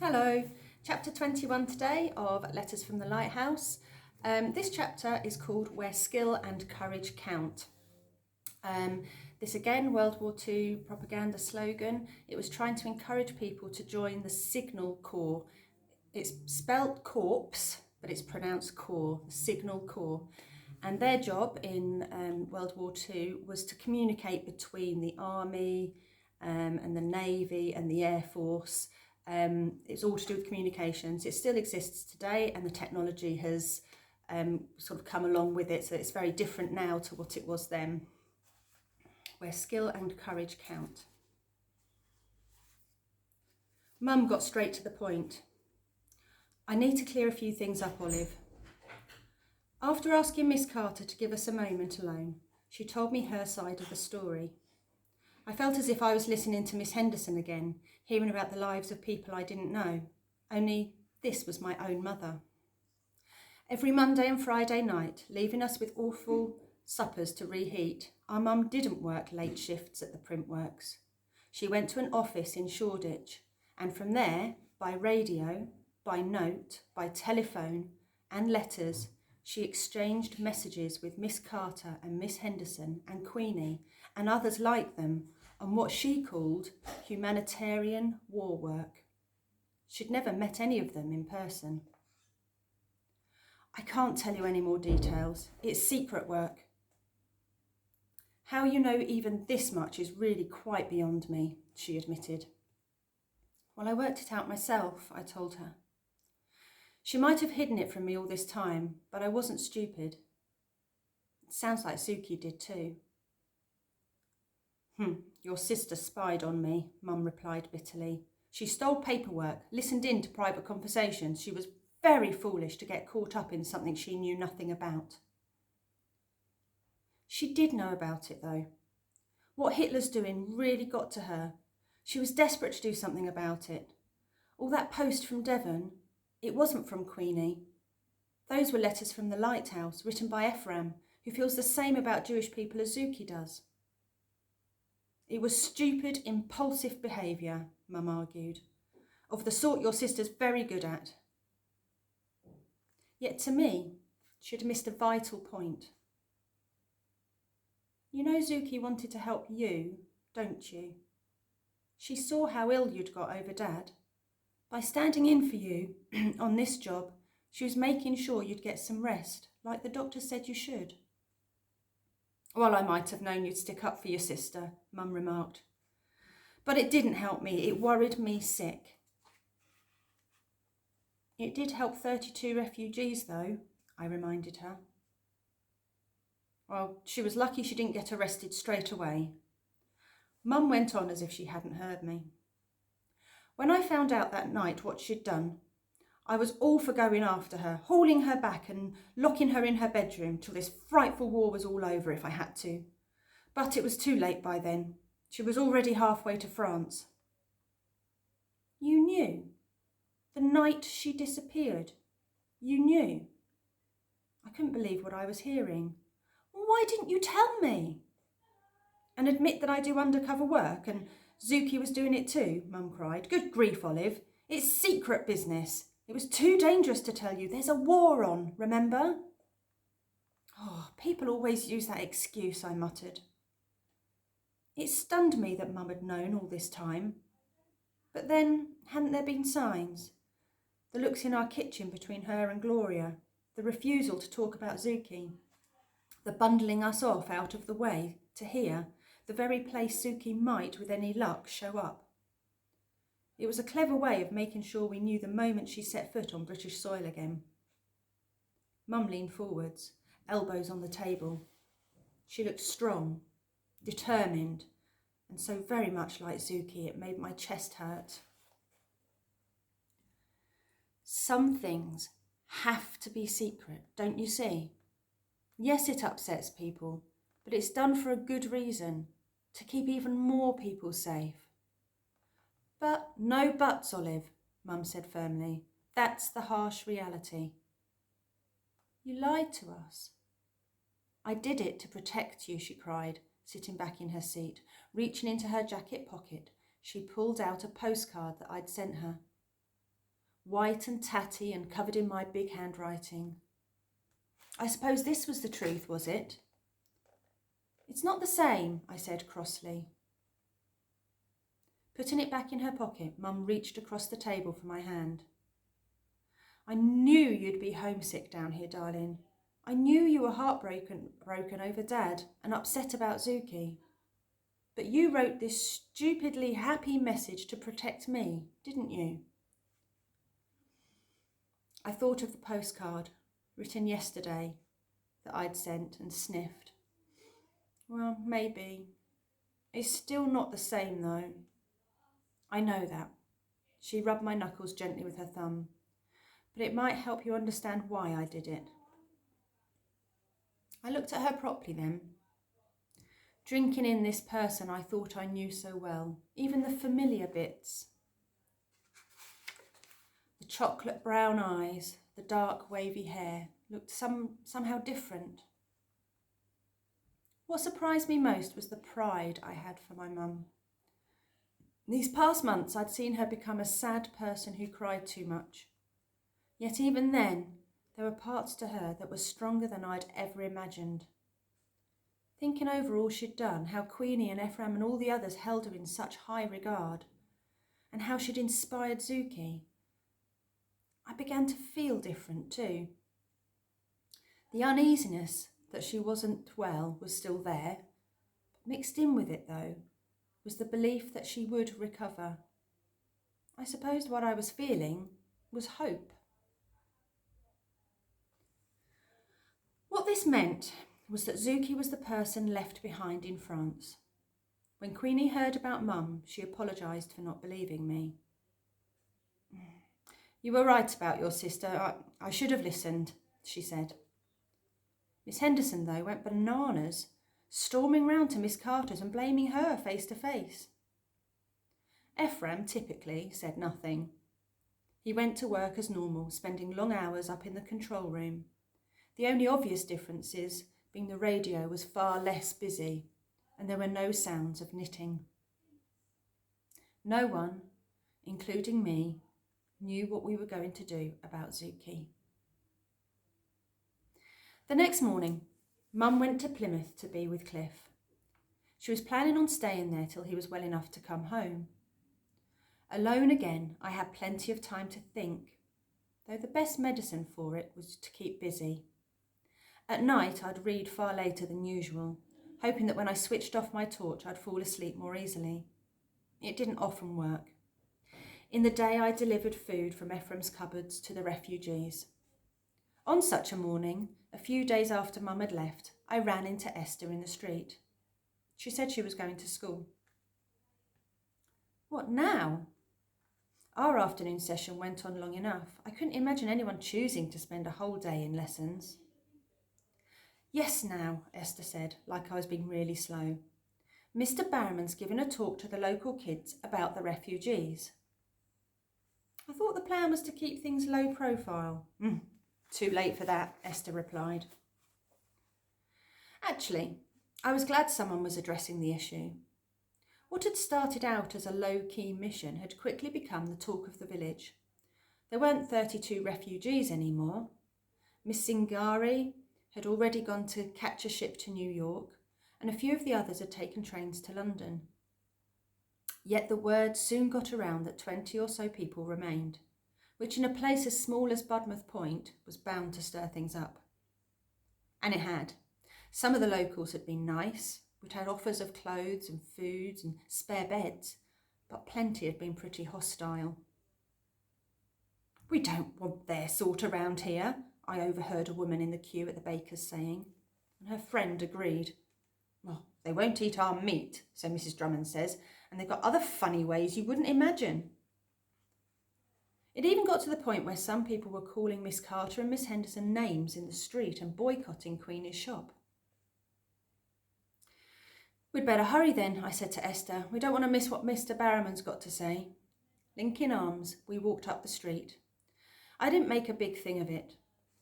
Hello, chapter 21 today of Letters from the Lighthouse. This chapter is called Where Skill and Courage Count. This again, World War II propaganda slogan. It was trying to encourage people to join the Signal Corps. It's spelt corpse, but it's pronounced corps, the Signal Corps. And their job in World War II was to communicate between the army and the navy and the air force. It's all to do with communications. It still exists today, and the technology has sort of come along with it, so it's very different now to what it was then. Where skill and courage count. Mum got straight to the point. I need to clear a few things up, Olive. After asking Miss Carter to give us a moment alone, she told me her side of the story. I felt as if I was listening to Miss Henderson again, hearing about the lives of people I didn't know, only this was my own mother. Every Monday and Friday night, leaving us with awful suppers to reheat, our mum didn't work late shifts at the print works. She went to an office in Shoreditch, and from there, by radio, by note, by telephone and letters, she exchanged messages with Miss Carter and Miss Henderson and Queenie and others like them on what she called humanitarian war work. She'd never met any of them in person. I can't tell you any more details. It's secret work. How you know even this much is really quite beyond me, she admitted. Well, I worked it out myself, I told her. She might have hidden it from me all this time, but I wasn't stupid. It sounds like Suki did too. Your sister spied on me, Mum replied bitterly. She stole paperwork, listened in to private conversations. She was very foolish to get caught up in something she knew nothing about. She did know about it though. What Hitler's doing really got to her. She was desperate to do something about it. All that post from Devon, it wasn't from Queenie. Those were letters from the Lighthouse, written by Ephraim, who feels the same about Jewish people as Suki does. It was stupid, impulsive behaviour, Mum argued, of the sort your sister's very good at. Yet to me, she'd missed a vital point. You know Suki wanted to help you, don't you? She saw how ill you'd got over Dad. By standing in for you on this job, she was making sure you'd get some rest, like the doctor said you should. Well, I might have known you'd stick up for your sister, Mum remarked. But it didn't help me. It worried me sick. It did help 32 refugees, though, I reminded her. Well, she was lucky she didn't get arrested straight away. Mum went on as if she hadn't heard me. When I found out that night what she'd done, I was all for going after her, hauling her back and locking her in her bedroom till this frightful war was all over if I had to. But it was too late by then. She was already halfway to France. You knew? The night she disappeared? You knew? I couldn't believe what I was hearing. Why didn't you tell me? And admit that I do undercover work and Suki was doing it too, Mum cried. Good grief, Olive. It's secret business. It was too dangerous to tell you. There's a war on, remember? Oh, people always use that excuse, I muttered. It stunned me that Mum had known all this time. But then, hadn't there been signs? The looks in our kitchen between her and Gloria, the refusal to talk about Suki, the bundling us off out of the way to here, the very place Suki might, with any luck, show up. It was a clever way of making sure we knew the moment she set foot on British soil again. Mum leaned forwards, elbows on the table. She looked strong, determined, and so very much like Suki it made my chest hurt. Some things have to be secret, don't you see? Yes, it upsets people, but it's done for a good reason, to keep even more people safe. But no buts, Olive, Mum said firmly. That's the harsh reality. You lied to us. I did it to protect you, she cried, sitting back in her seat. Reaching into her jacket pocket, she pulled out a postcard that I'd sent her. white and tatty and covered in my big handwriting. I suppose this was the truth, was it? It's not the same, I said crossly. Putting it back in her pocket, Mum reached across the table for my hand. I knew you'd be homesick down here, darling. I knew you were heartbroken over Dad and upset about Suki. But you wrote this stupidly happy message to protect me, didn't you? I thought of the postcard, written yesterday, that I'd sent and sniffed. Well, maybe. It's still not the same, though. I know that. She rubbed my knuckles gently with her thumb. But it might help you understand why I did it. I looked at her properly then, drinking in this person I thought I knew so well, even the familiar bits. The chocolate brown eyes, the dark wavy hair, looked somehow different. What surprised me most was the pride I had for my mum. These past months I'd seen her become a sad person who cried too much. Yet even then, there were parts to her that were stronger than I'd ever imagined. Thinking over all she'd done, how Queenie and Ephraim and all the others held her in such high regard, and how she'd inspired Suki, I began to feel different too. The uneasiness that she wasn't well was still there. Mixed in with it, though, was the belief that she would recover. I suppose what I was feeling was hope. What this meant was that Suki was the person left behind in France. When Queenie heard about Mum, she apologised for not believing me. You were right about your sister. I should have listened, she said. Miss Henderson, though, went bananas, storming round to Miss Carter's and blaming her face to face. Ephraim, typically, said nothing. He went to work as normal, spending long hours up in the control room. The only obvious differences being the radio was far less busy and there were no sounds of knitting. No one, including me, knew what we were going to do about Suki. The next morning, Mum went to Plymouth to be with Cliff. She was planning on staying there till he was well enough to come home. Alone again, I had plenty of time to think, though the best medicine for it was to keep busy. At night, I'd read far later than usual, hoping that when I switched off my torch, I'd fall asleep more easily. It didn't often work. In the day, I delivered food from Ephraim's cupboards to the refugees. On such a morning, a few days after Mum had left, I ran into Esther in the street. She said she was going to school. What now? Our afternoon session went on long enough. I couldn't imagine anyone choosing to spend a whole day in lessons. Yes, now, Esther said, like I was being really slow. Mr. Barrowman's given a talk to the local kids about the refugees. I thought the plan was to keep things low profile. Too late for that, Esther replied. Actually, I was glad someone was addressing the issue. What had started out as a low-key mission had quickly become the talk of the village. There weren't 32 refugees anymore. Miss Singari had already gone to catch a ship to New York, and a few of the others had taken trains to London. Yet the word soon got around that 20 or so people remained, which in a place as small as Budmouth Point was bound to stir things up. And it had. Some of the locals had been nice, would had offers of clothes and foods and spare beds, but plenty had been pretty hostile. We don't want their sort around here, I overheard a woman in the queue at the baker's saying, and her friend agreed. Well, they won't eat our meat, so Mrs. Drummond says, and they've got other funny ways you wouldn't imagine. It even got to the point where some people were calling Miss Carter and Miss Henderson names in the street and boycotting Queenie's shop. We'd better hurry then, I said to Esther. We don't want to miss what Mr. Barrowman's got to say. Linking arms, we walked up the street. I didn't make a big thing of it,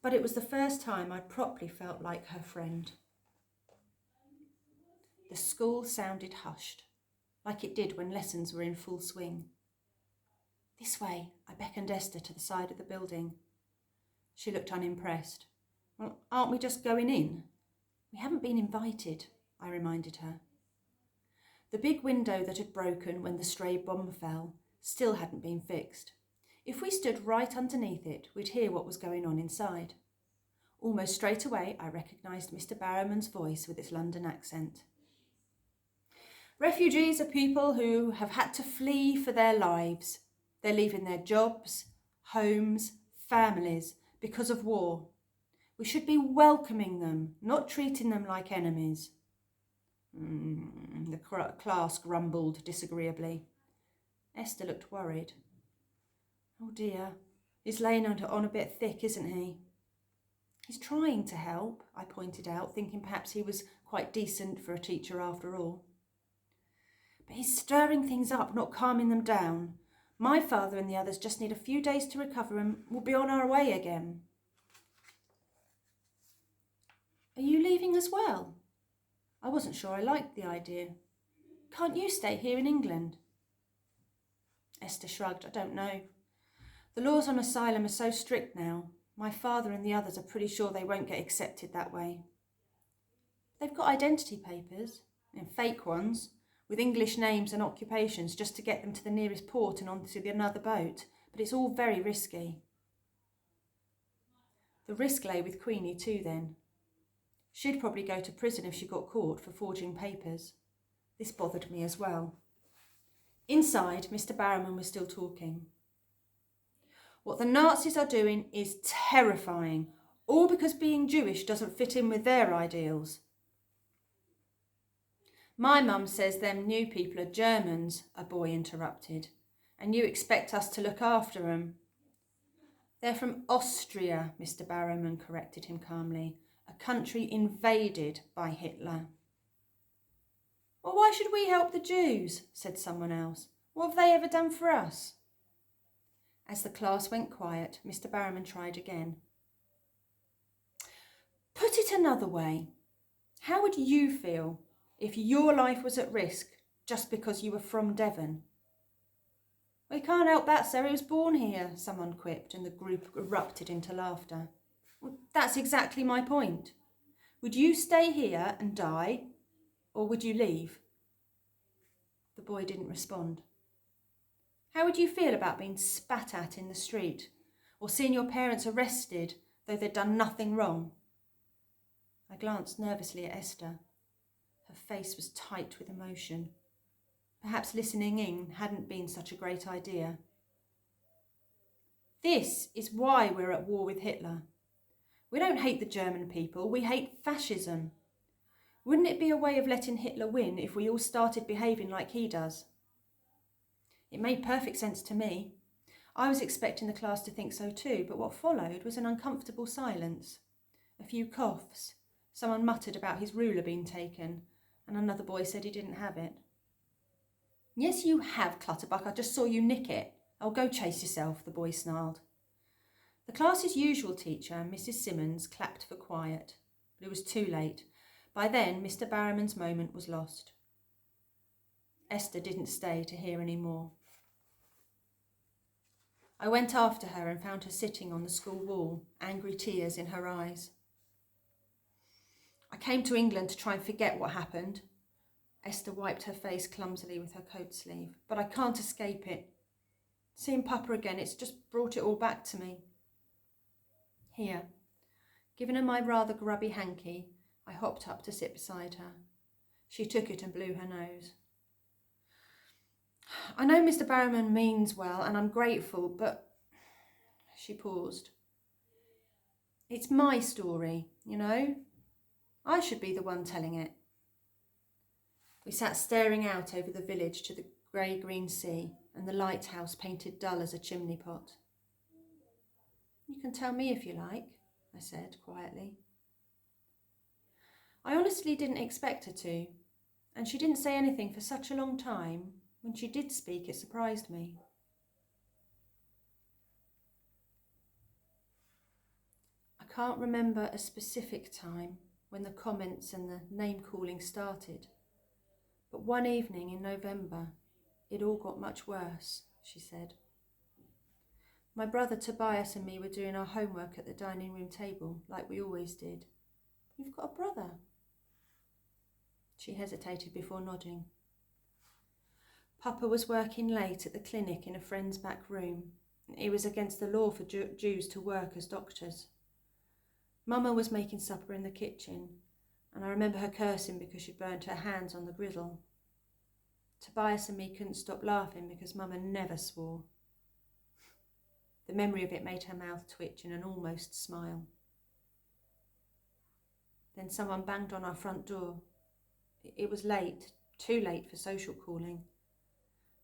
but it was the first time I'd properly felt like her friend. The school sounded hushed, like it did when lessons were in full swing. This way, I beckoned Esther to the side of the building. She looked unimpressed. Well, aren't we just going in? We haven't been invited, I reminded her. The big window that had broken when the stray bomb fell still hadn't been fixed. If we stood right underneath it, we'd hear what was going on inside. Almost straight away, I recognised Mr. Barrowman's voice with its London accent. Refugees are people who have had to flee for their lives. They're leaving their jobs, homes, families because of war. We should be welcoming them, not treating them like enemies. The class grumbled disagreeably. Esther looked worried. Oh dear, he's laying on a bit thick, isn't he? He's trying to help, I pointed out, thinking perhaps he was quite decent for a teacher after all. But he's stirring things up, not calming them down. My father and the others just need a few days to recover and we'll be on our way again. Are you leaving as well? I wasn't sure I liked the idea. Can't you stay here in England? Esther shrugged. I don't know. The laws on asylum are so strict now. My father and the others are pretty sure they won't get accepted that way. They've got identity papers, and fake ones, with English names and occupations just to get them to the nearest port and onto another boat, but it's all very risky. The risk lay with Queenie too then. She'd probably go to prison if she got caught for forging papers. This bothered me as well. Inside, Mr. Barrowman was still talking. What the Nazis are doing is terrifying, all because being Jewish doesn't fit in with their ideals. My mum says them new people are Germans, a boy interrupted, and you expect us to look after them. They're from Austria, Mr. Barrowman corrected him calmly, a country invaded by Hitler. Well, why should we help the Jews? Said someone else. What have they ever done for us? As the class went quiet, Mr. Barrowman tried again. Put it another way. How would you feel if your life was at risk just because you were from Devon? We can't help that, sir. He was born here, someone quipped, and the group erupted into laughter. Well, that's exactly my point. Would you stay here and die, or would you leave? The boy didn't respond. How would you feel about being spat at in the street, or seeing your parents arrested, though they'd done nothing wrong? I glanced nervously at Esther. Her face was tight with emotion. Perhaps listening in hadn't been such a great idea. This is why we're at war with Hitler. We don't hate the German people, we hate fascism. Wouldn't it be a way of letting Hitler win if we all started behaving like he does? It made perfect sense to me. I was expecting the class to think so too, but what followed was an uncomfortable silence. A few coughs. Someone muttered about his ruler being taken, and another boy said he didn't have it. Yes, you have, Clutterbuck. I just saw you nick it. Oh, go chase yourself, the boy snarled. The class's usual teacher, Mrs. Simmons, clapped for quiet, but it was too late. By then, Mr. Barrowman's moment was lost. Esther didn't stay to hear any more. I went after her and found her sitting on the school wall, angry tears in her eyes. I came to England to try and forget what happened. Esther wiped her face clumsily with her coat sleeve. But I can't escape it. Seeing Papa again, it's just brought it all back to me. Here, giving her my rather grubby hanky, I hopped up to sit beside her. She took it and blew her nose. I know Mr. Barrowman means well, and I'm grateful, but... She paused. It's my story, you know? I should be the one telling it. We sat staring out over the village to the grey-green sea and the lighthouse painted dull as a chimney pot. You can tell me if you like, I said quietly. I honestly didn't expect her to, and she didn't say anything for such a long time. When she did speak, it surprised me. I can't remember a specific time when the comments and the name-calling started, but one evening in November, it all got much worse, she said. My brother Tobias and me were doing our homework at the dining room table, like we always did. You've got a brother? She hesitated before nodding. Papa was working late at the clinic in a friend's back room. It was against the law for Jews to work as doctors. Mama was making supper in the kitchen, and I remember her cursing because she'd burnt her hands on the griddle. Tobias and me couldn't stop laughing because Mama never swore. The memory of it made her mouth twitch in an almost smile. Then someone banged on our front door. It was late, too late for social calling.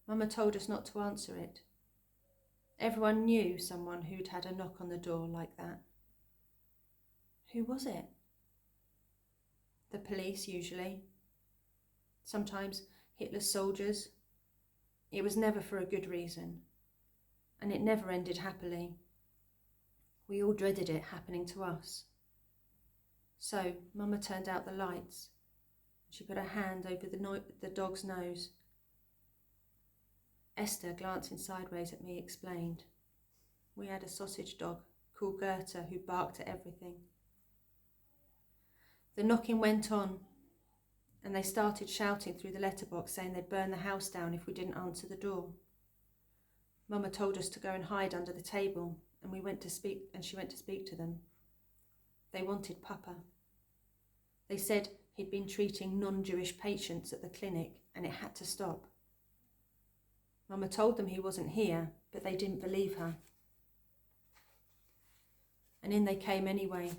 Mama told us not to answer it. Everyone knew someone who'd had a knock on the door like that. Who was it? The police, usually. Sometimes Hitler's soldiers. It was never for a good reason, and it never ended happily. We all dreaded it happening to us. So Mama turned out the lights. She put her hand over the dog's nose. Esther, glancing sideways at me, explained. We had a sausage dog called Goethe who barked at everything. The knocking went on, and they started shouting through the letterbox saying they'd burn the house down if we didn't answer the door. Mama told us to go and hide under the table, and she went to speak to them. They wanted Papa. They said he'd been treating non-Jewish patients at the clinic, and it had to stop. Mama told them he wasn't here, but they didn't believe her. And in they came anyway.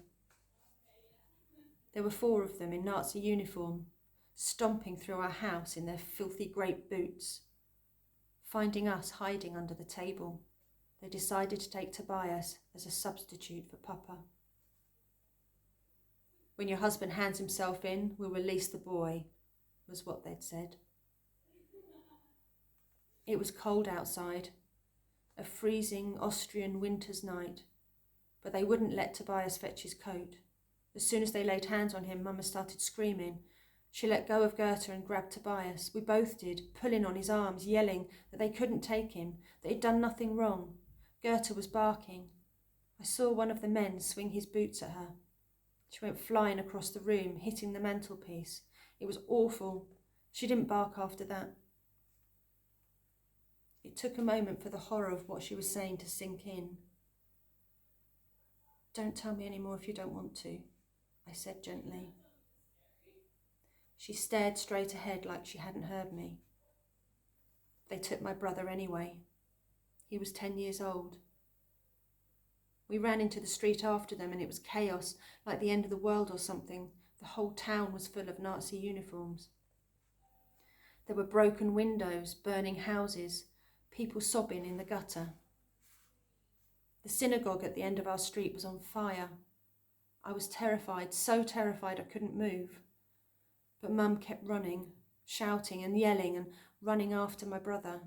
There were 4 of them in Nazi uniform, stomping through our house in their filthy great boots. Finding us hiding under the table, they decided to take Tobias as a substitute for Papa. When your husband hands himself in, we'll release the boy, was what they'd said. It was cold outside, a freezing Austrian winter's night, but they wouldn't let Tobias fetch his coat. As soon as they laid hands on him, Mama started screaming. She let go of Goethe and grabbed Tobias. We both did, pulling on his arms, yelling that they couldn't take him, that he'd done nothing wrong. Goethe was barking. I saw one of the men swing his boots at her. She went flying across the room, hitting the mantelpiece. It was awful. She didn't bark after that. It took a moment for the horror of what she was saying to sink in. Don't tell me any more if you don't want to, I said gently. She stared straight ahead like she hadn't heard me. They took my brother anyway. He was 10 years old. We ran into the street after them and it was chaos, like the end of the world or something. The whole town was full of Nazi uniforms. There were broken windows, burning houses, people sobbing in the gutter. The synagogue at the end of our street was on fire. I was terrified, so terrified I couldn't move. But Mum kept running, shouting and yelling and running after my brother.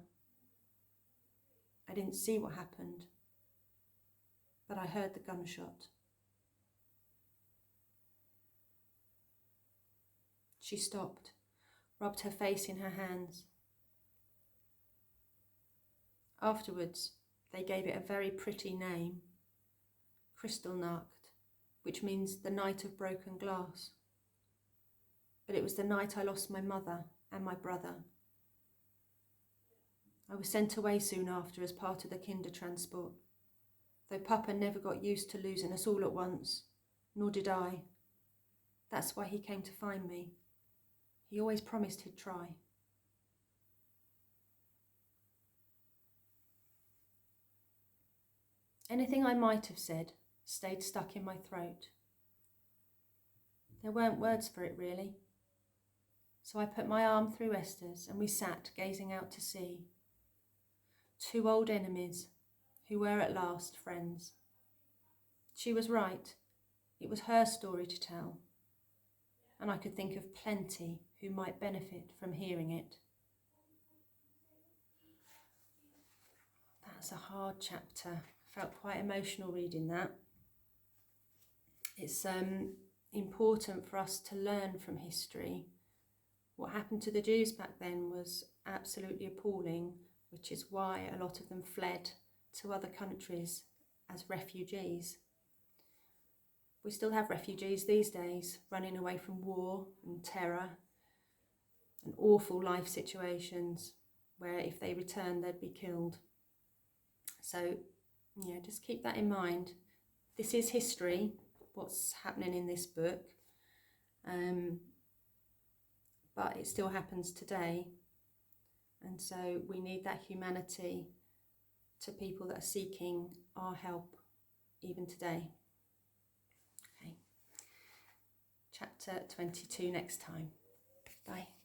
I didn't see what happened, but I heard the gunshot. She stopped, rubbed her face in her hands. Afterwards, they gave it a very pretty name, Kristallnacht, which means the night of broken glass. But it was the night I lost my mother and my brother. I was sent away soon after as part of the Kindertransport, though Papa never got used to losing us all at once, nor did I. That's why he came to find me. He always promised he'd try. Anything I might have said stayed stuck in my throat. There weren't words for it, really. So I put my arm through Esther's and we sat gazing out to sea. 2 old enemies who were at last friends. She was right. It was her story to tell. And I could think of plenty who might benefit from hearing it. That's a hard chapter. I felt quite emotional reading that. It's important for us to learn from history. What happened to the Jews back then was absolutely appalling, which is why a lot of them fled to other countries as refugees. We still have refugees these days, running away from war and terror and awful life situations where if they return they'd be killed. So yeah, just keep that in mind. This is history, what's happening in this book, but it still happens today, and so we need that humanity to people that are seeking our help even today. Okay, chapter 22 next time. Bye.